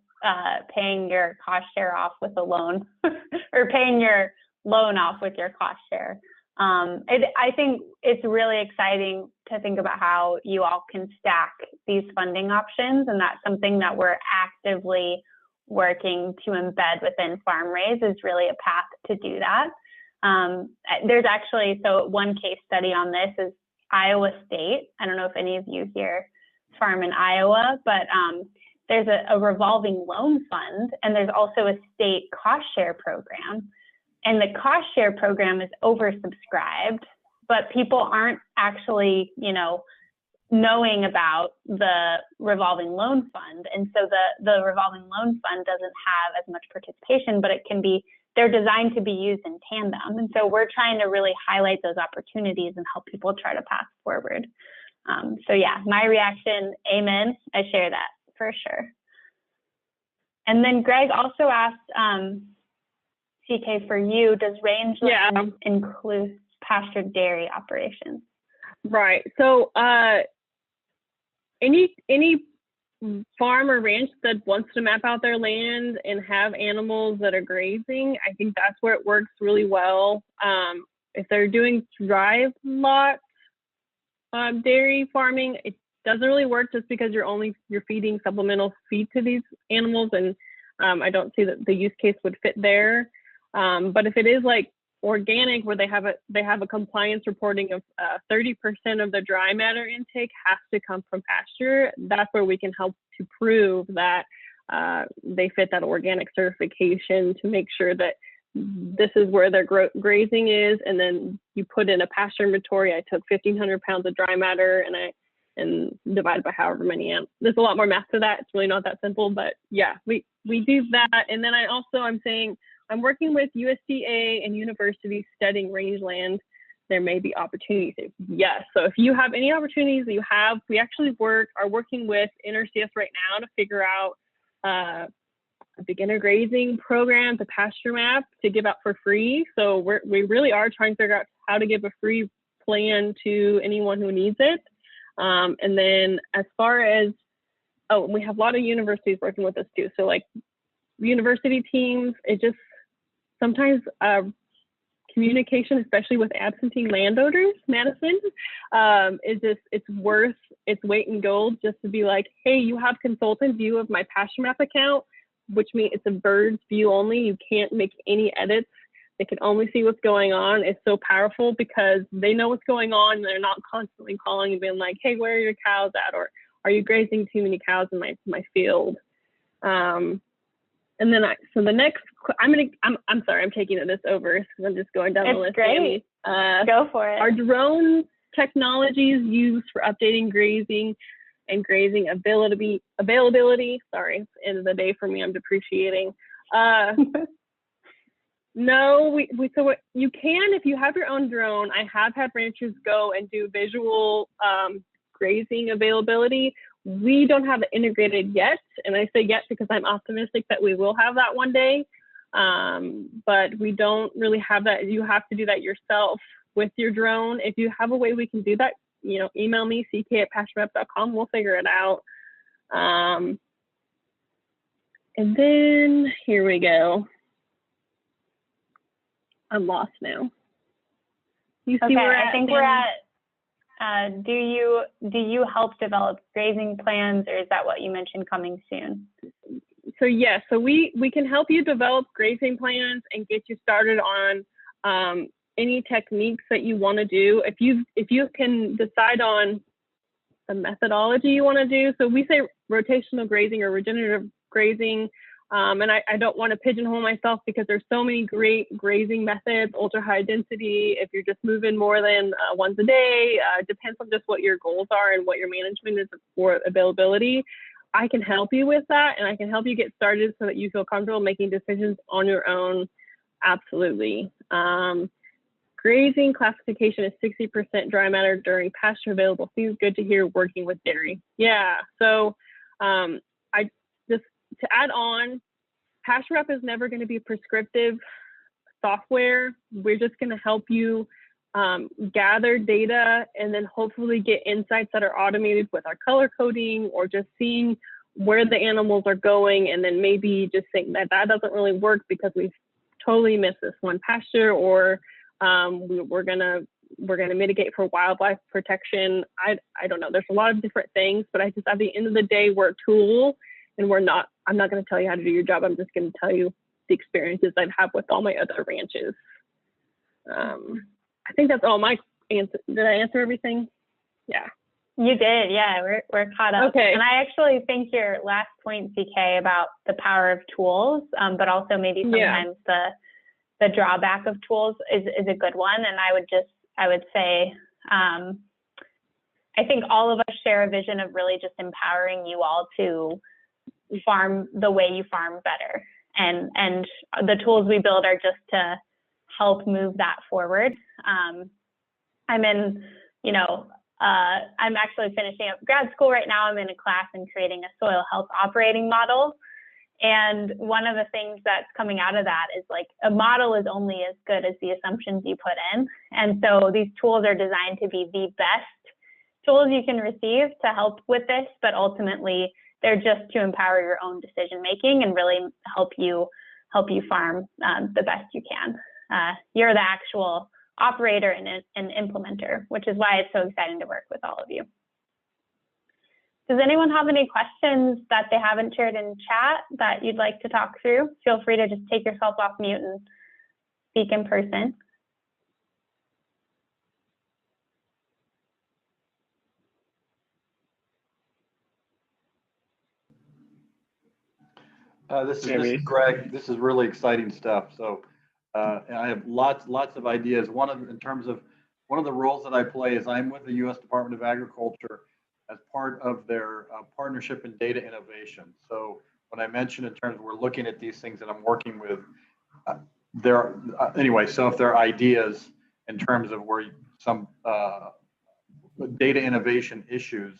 paying your cost share off with a loan or paying your loan off with your cost share. I think it's really exciting to think about how you all can stack these funding options, and that's something that we're actively working to embed within FarmRaise, is really a path to do that. There's actually, so one case study on this is Iowa State. I don't know if any of you here farm in Iowa, but there's a revolving loan fund, and there's also a state cost share program. And the cost share program is oversubscribed, but people aren't actually, knowing about the revolving loan fund. And so the revolving loan fund doesn't have as much participation, but they're designed to be used in tandem. And so we're trying to really highlight those opportunities and help people try to pass forward. So yeah, my reaction, amen. I share that for sure. And then Greg also asked, CK, for you, does rangeland include pastured dairy operations? Right. So any farm or ranch that wants to map out their land and have animals that are grazing, I think that's where it works really well. If they're doing dry lot dairy farming, it doesn't really work just because you're feeding supplemental feed to these animals, and I don't see that the use case would fit there. But if it is like organic, where they have a compliance reporting of 30% of the dry matter intake has to come from pasture, that's where we can help to prove that they fit that organic certification, to make sure that this is where their grazing is. And then you put in a pasture inventory. I took 1,500 pounds of dry matter and divided by however many animals. There's a lot more math to that. It's really not that simple, but yeah, we do that. And then I'm saying, I'm working with USDA and universities studying rangeland. There may be opportunities. Yes. So if you have any opportunities that you have, we actually are working with NRCS right now to figure out a beginner grazing program, the PastureMap, to give out for free. So we really are trying to figure out how to give a free plan to anyone who needs it. And then as far as, we have a lot of universities working with us too. So like university teams, it just sometimes communication, especially with absentee landowners, Madison, it's worth its weight in gold just to be like, hey, you have consultant view of my PastureMap account, which means it's a bird's view only. You can't make any edits. They can only see what's going on. It's so powerful because they know what's going on. And they're not constantly calling and being like, hey, where are your cows at? Or are you grazing too many cows in my field? And then so the next, I'm sorry, I'm taking this over because I'm just going down the list. It's great. Go for it. Are drone technologies used for updating grazing and grazing availability? Sorry, it's the end of the day for me. I'm depreciating. No, so what you can, if you have your own drone, I have had ranchers go and do visual grazing availability. We don't have it integrated yet, and I say yet because I'm optimistic that we will have that one day, but we don't really have that. You have to do that yourself with your drone. If you have a way we can do that, email me, ck@pasturemap.com. We'll figure it out. And then here we go. I'm lost now. You see where I think we're at. Do you help develop grazing plans, or is that what you mentioned coming soon? So yes, so we can help you develop grazing plans and get you started on any techniques that you want to do. If you can decide on the methodology you want to do. So we say rotational grazing or regenerative grazing. And I don't want to pigeonhole myself because there's so many great grazing methods, ultra high density, if you're just moving more than once a day, depends on just what your goals are and what your management is for availability. I can help you with that, and I can help you get started so that you feel comfortable making decisions on your own. Absolutely. Grazing classification is 60% dry matter during pasture available. Seems good to hear working with dairy. Yeah, so to add on, PastureMap is never going to be prescriptive software. We're just going to help you gather data and then hopefully get insights that are automated with our color coding or just seeing where the animals are going, and then maybe just think that doesn't really work because we've totally missed this one pasture, or we're gonna mitigate for wildlife protection. I don't know. There's a lot of different things, but at the end of the day, we're a tool. And I'm not going to tell you how to do your job. I'm just going to tell you the experiences I've had with all my other ranches. I think that's all my answer. Did I answer everything? Yeah. You did. Yeah, we're caught up. Okay. And I actually think your last point, CK, about the power of tools, but also maybe sometimes the drawback of tools is a good one. And I would say, I think all of us share a vision of really just empowering you all to farm the way you farm better, and the tools we build are just to help move that forward. I'm actually finishing up grad school right now. I'm in a class and creating a soil health operating model, and one of the things that's coming out of that is like a model is only as good as the assumptions you put in, and so these tools are designed to be the best tools you can receive to help with this, but ultimately they're just to empower your own decision making and really help you farm the best you can. You're the actual operator and implementer, which is why it's so exciting to work with all of you. Does anyone have any questions that they haven't shared in chat that you'd like to talk through? Feel free to just take yourself off mute and speak in person. This is Greg. This is really exciting stuff. So I have lots of ideas. In terms of one of the roles that I play is I'm with the U.S. Department of Agriculture as part of their partnership in data innovation. So when I mentioned in terms of we're looking at these things that I'm working with, anyway, so if there are ideas in terms of where some data innovation issues,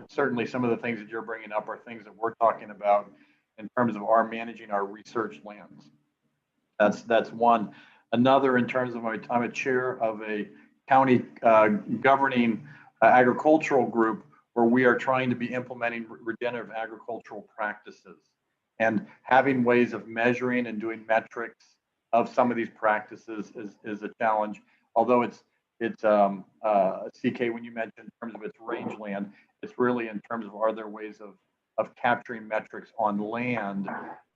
certainly some of the things that you're bringing up are things that we're talking about in terms of managing our research lands. That's one. Another, in terms of I'm a chair of a county governing agricultural group where we are trying to be implementing regenerative agricultural practices and having ways of measuring and doing metrics of some of these practices is a challenge. Although it's CK, when you mentioned in terms of its rangeland, it's really in terms of are there ways of capturing metrics on land,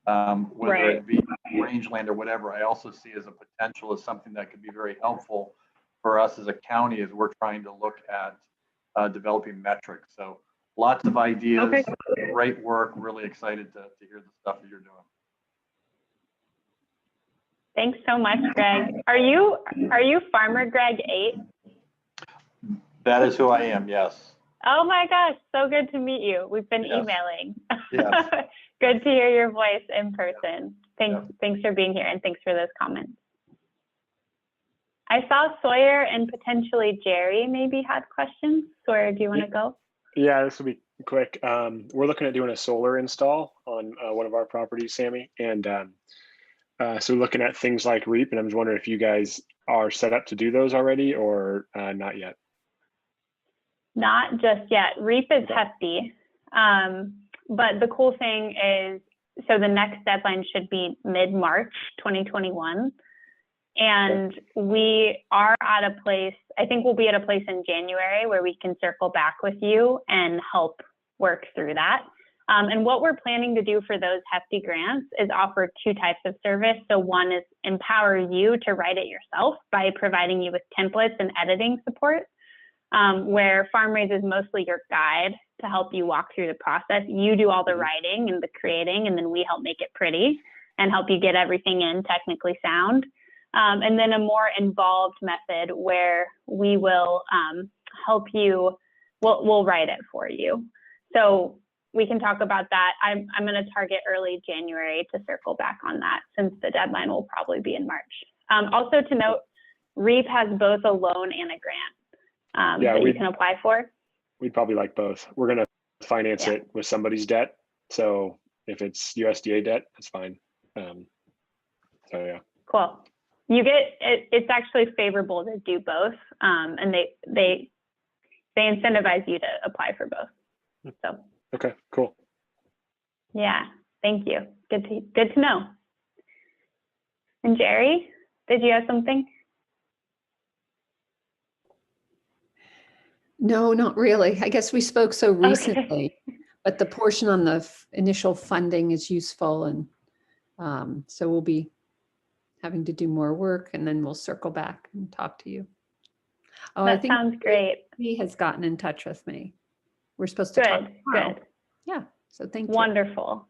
whether it be rangeland or whatever. I also see as a potential as something that could be very helpful for us as a county as we're trying to look at developing metrics. So lots of ideas, Okay. Great work. Really excited to hear the stuff that you're doing. Thanks so much, Greg. Are you Farmer Greg 8? That is who I am. Yes. Oh my gosh, so good to meet you. We've been Yes. emailing. Yes. Good to hear your voice in person. Yeah. Thanks for being here and thanks for those comments. I saw Sawyer and potentially Jerry maybe had questions. Sawyer, do you want to go? Yeah, this will be quick. We're looking at doing a solar install on one of our properties, Sammy. And so we're looking at things like REAP, and I'm just wondering if you guys are set up to do those already or not yet. Not just yet. REAP is hefty. But the cool thing is, so the next deadline should be mid-March 2021. And we are at a place, I think we'll be at a place in January where we can circle back with you and help work through that. And what we're planning to do for those hefty grants is offer two types of service. So one is empower you to write it yourself by providing you with templates and editing support, where FarmRaise is mostly your guide to help you walk through the process. You do all the writing and the creating, and then we help make it pretty and help you get everything in technically sound. And then a more involved method where we will help you, we'll write it for you. So we can talk about that. I'm going to target early January to circle back on that since the deadline will probably be in March. Also to note, REAP has both a loan and a grant that you can apply for. We'd probably like both. We're going to finance it with somebody's debt. So if it's USDA debt, that's fine. So yeah. Cool. You get it's actually favorable to do both, and they incentivize you to apply for both. So okay, cool. Yeah, thank you. Good to know. And Jerry, did you have something? No, not really. I guess we spoke so recently, but the portion on the initial funding is useful, and so we'll be having to do more work, and then we'll circle back and talk to you. Oh, that I think sounds great. He has gotten in touch with me. We're supposed to talk tomorrow. Good. Yeah. So thank you. Wonderful.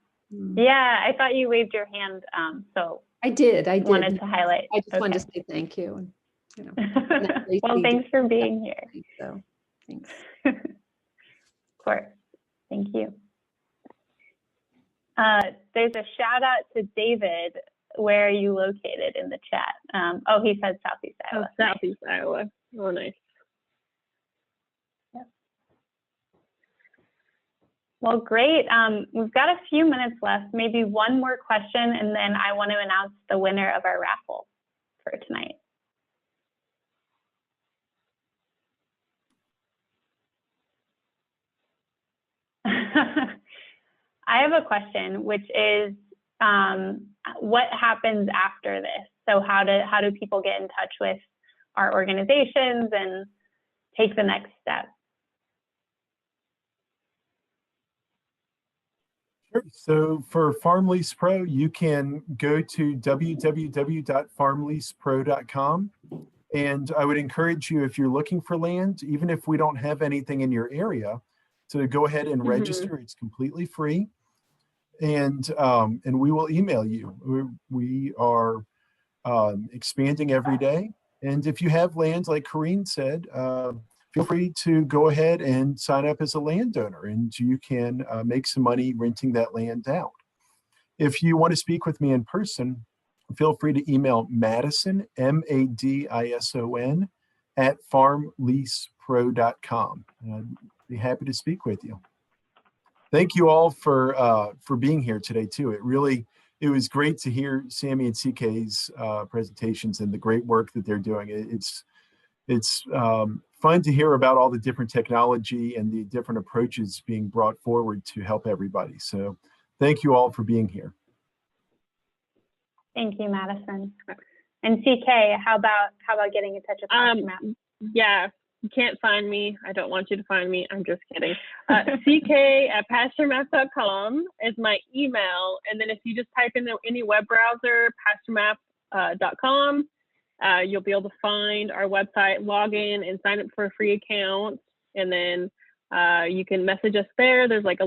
Yeah, I thought you waved your hand. So I did. Wanted to highlight. I just wanted to say thank you. And, you know, well, thanks for being here. So thanks. Of course. Thank you. There's a shout out to David. Where are you located in the chat? Oh, he said Southeast Iowa. Oh, Southeast Iowa. Oh, nice. Yep. Well, great. We've got a few minutes left, maybe one more question, and then I want to announce the winner of our raffle for tonight. I have a question, which is, what happens after this? So how do people get in touch with our organizations and take the next step? Sure. So for FarmLeasePro, you can go to www.farmleasepro.com. And I would encourage you, if you're looking for land, even if we don't have anything in your area, to go ahead and register. It's completely free. And we will email you. We are expanding every day. And if you have land, like Corrine said, feel free to go ahead and sign up as a landowner, and you can make some money renting that land out. If you want to speak with me in person, feel free to email Madison, Madison, at FarmLeasePro.com. I'd be happy to speak with you. Thank you all for being here today too. It was great to hear Sammy and CK's presentations and the great work that they're doing. It's fun to hear about all the different technology and the different approaches being brought forward to help everybody. So thank you all for being here. Thank you, Madison. And CK, how about getting in touch with PastureMap? Yeah, you can't find me. I don't want you to find me. I'm just kidding. CK@pasturemap.com is my email. And then if you just type in any web browser, pasturemap.com, you'll be able to find our website, log in and sign up for a free account. And then you can message us there. There's like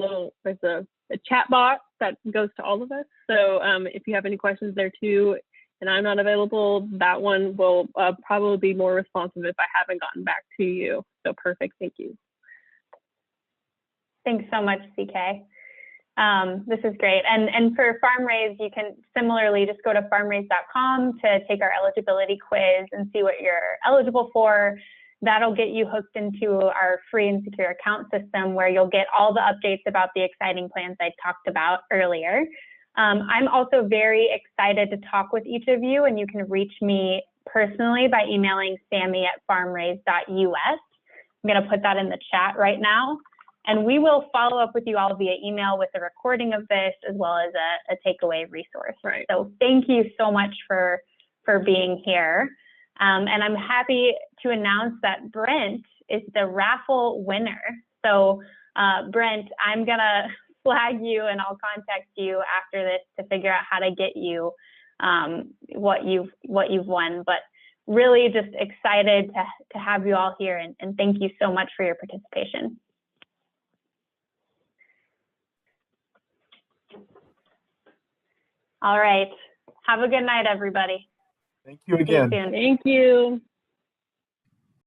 there's a chat box that goes to all of us. So if you have any questions there too, and I'm not available, that one will probably be more responsive if I haven't gotten back to you. So perfect, thank you. Thanks so much, CK. This is great. And for FarmRaise, you can similarly just go to farmraise.com to take our eligibility quiz and see what you're eligible for. That'll get you hooked into our free and secure account system where you'll get all the updates about the exciting plans I talked about earlier. I'm also very excited to talk with each of you, and you can reach me personally by emailing sammy@farmraise.us. I'm going to put that in the chat right now. And we will follow up with you all via email with a recording of this as well as a takeaway resource. Right. So thank you so much for being here. And I'm happy to announce that Brent is the raffle winner. So Brent, I'm going to flag you and I'll contact you after this to figure out how to get you what you've won. But really just excited to have you all here, and thank you so much for your participation. All right. Have a good night, everybody. Thank you See you again. soon. Thank you.